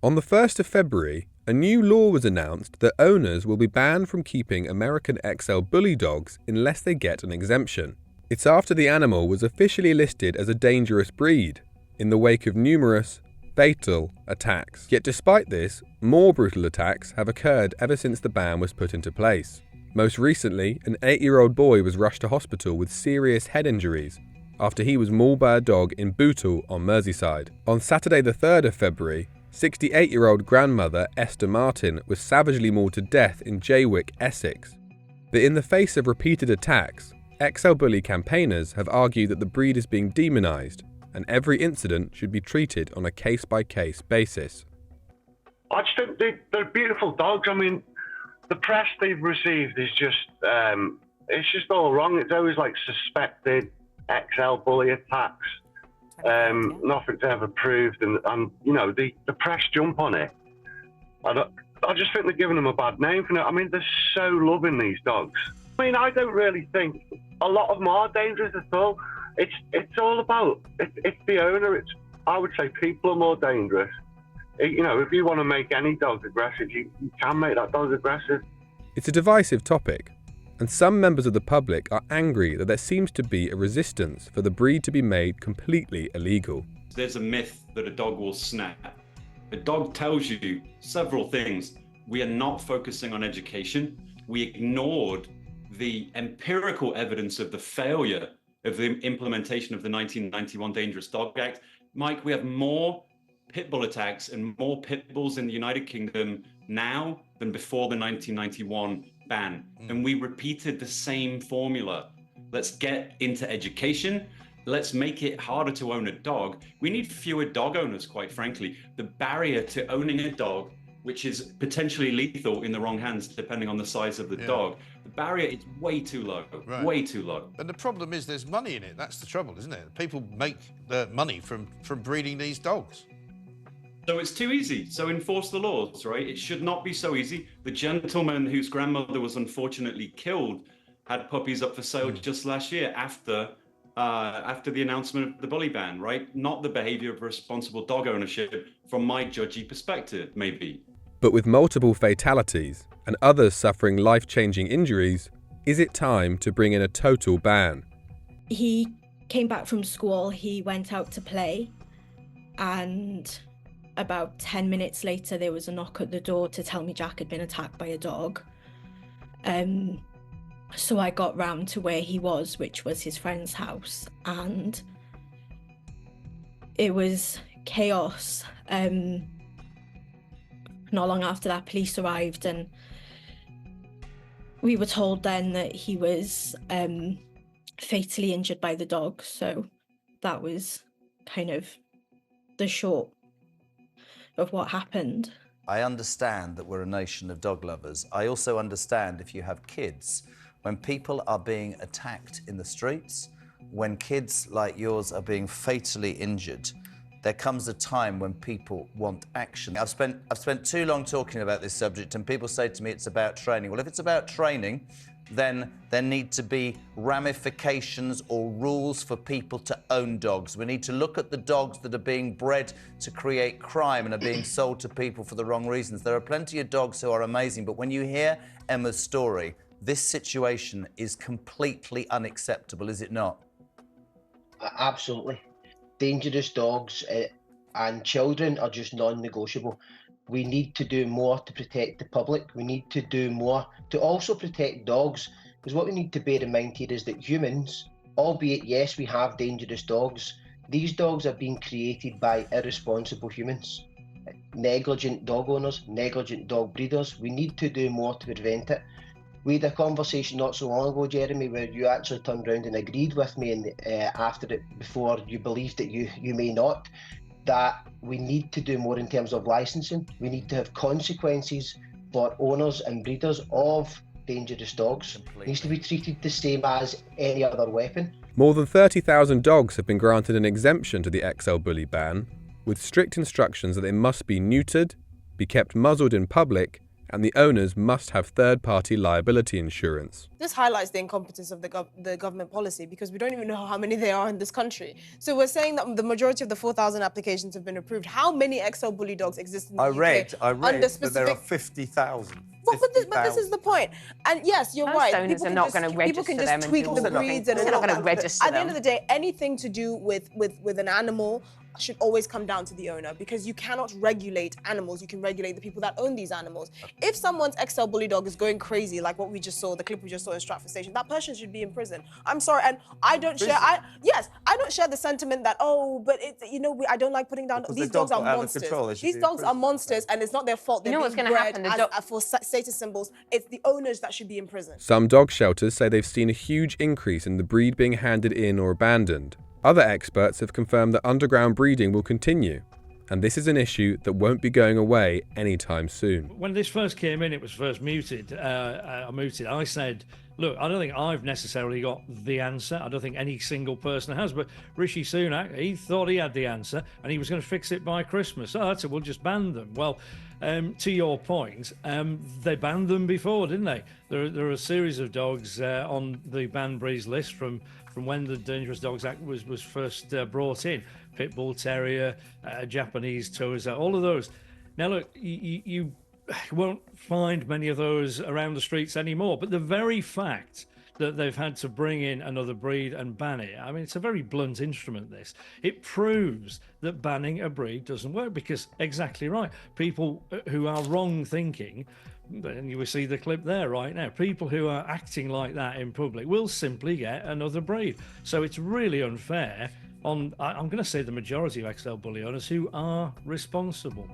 On the 1st of February, a new law was announced that owners will be banned from keeping American XL bully dogs unless they get an exemption. It's after the animal was officially listed as a dangerous breed, in the wake of numerous fatal attacks. Yet despite this, more brutal attacks have occurred ever since the ban was put into place. Most recently, an 8-year-old boy was rushed to hospital with serious head injuries after he was mauled by a dog in Bootle on Merseyside. On Saturday the 3rd of February, 68-year-old grandmother Esther Martin was savagely mauled to death in Jaywick, Essex. But in the face of repeated attacks, XL Bully campaigners have argued that the breed is being demonized and every incident should be treated on a case-by-case basis. I just think they're beautiful dogs. I mean, the press they've received is just, it's just all wrong. It's always like suspected XL Bully attacks. Nothing's ever proved, and you know, the press jump on it. I just think they're giving them a bad name for it. I mean, they're so loving, these dogs. I mean, I don't really think a lot of them are dangerous at all. It's all about it's the owner. I would say people are more dangerous. You know, if you want to make any dog aggressive, you can make that dog aggressive. It's a divisive topic, and some members of the public are angry that there seems to be a resistance for the breed to be made completely illegal. There's a myth that a dog will snap. A dog tells you several things. We are not focusing on education. We ignored the empirical evidence of the failure of the implementation of the 1991 Dangerous Dog Act. Mike, we have more pit bull attacks and more pit bulls in the United Kingdom now than before the 1991 ban. And we repeated the same formula. Let's get into education. Let's make it harder to own a dog. We need fewer dog owners, quite frankly. The barrier to owning a dog, which is potentially lethal in the wrong hands, depending on the size of the dog, the barrier is way too low, way too low. And the problem is there's money in it. That's the trouble, isn't it? People make money from breeding these dogs. So it's too easy. So enforce the laws, right? It should not be so easy. The gentleman whose grandmother was unfortunately killed had puppies up for sale just last year after the announcement of the bully ban, right? Not the behavior of responsible dog ownership from my judgy perspective, maybe. But with multiple fatalities and others suffering life-changing injuries, is it time to bring in a total ban? He came back from school, he went out to play, and about 10 minutes later there was a knock at the door to tell me Jack had been attacked by a dog. So I got round to where he was, which was his friend's house, and it was chaos. Not long after that, police arrived, and we were told then that he was fatally injured by the dog. So that was kind of the short of what happened. I understand that we're a nation of dog lovers. I also understand if you have kids, when people are being attacked in the streets, when kids like yours are being fatally injured, there comes a time when people want action. I've spent too long talking about this subject, and people say to me it's about training. Well, if it's about training, then there need to be ramifications or rules for people to own dogs. We need to look at the dogs that are being bred to create crime and are being sold to people for the wrong reasons. There are plenty of dogs who are amazing, but when you hear Emma's story, this situation is completely unacceptable, is it not? Absolutely. Dangerous dogs and children are just non-negotiable. We need to do more to protect the public. We need to do more to also protect dogs, because what we need to bear in mind here is that humans, albeit yes, we have dangerous dogs, these dogs are being created by irresponsible humans, negligent dog owners, negligent dog breeders. We need to do more to prevent it. We had a conversation not so long ago, Jeremy, where you actually turned around and agreed with me, and after it, before you believed that you may not, that we need to do more in terms of licensing. We need to have consequences for owners and breeders of dangerous dogs. It needs to be treated the same as any other weapon. More than 30,000 dogs have been granted an exemption to the XL Bully ban, with strict instructions that they must be neutered, be kept muzzled in public, and the owners must have third-party liability insurance. This highlights the incompetence of the government policy, because we don't even know how many there are in this country. So we're saying that the majority of the 4,000 applications have been approved. How many XL bully dogs exist in the UK? I read under that there are 50,000. But this is the point. And yes, you're right. Owners are not going to register people can them just and tweak do the all breeds. things. And They're not all going to that. register At the end them. of the day, anything to do with an animal should always come down to the owner, because you cannot regulate animals. You can regulate the people that own these animals. If someone's XL bully dog is going crazy, like what we just saw, the clip we just saw in Stratford Station, that person should be in prison. I'm sorry, and I don't share. I don't share the sentiment that but I don't like putting down. These dogs are monsters. These dogs are monsters, and it's not their fault. They're what's being going to bred happen? for status symbols. It's the owners that should be in prison. Some dog shelters say they've seen a huge increase in the breed being handed in or abandoned. Other experts have confirmed that underground breeding will continue, and this is an issue that won't be going away anytime soon. When this first came in, it was first mooted. I said, look, I don't think I've necessarily got the answer. I don't think any single person has, but Rishi Sunak, he thought he had the answer, and he was going to fix it by Christmas. So we'll just ban them. Well, to your point, they banned them before, didn't they? There are a series of dogs on the banned breeds list from when the Dangerous Dogs Act was first brought in. Pit Bull Terrier, Japanese Tosa, all of those. Now look, you won't find many of those around the streets anymore, but the very fact that they've had to bring in another breed and ban it, I mean, it's a very blunt instrument, this. It proves that banning a breed doesn't work, because exactly right, people who are wrong thinking, and you will see the clip there right now, people who are acting like that in public will simply get another breed. So it's really unfair on, I'm going to say, the majority of XL bully owners who are responsible.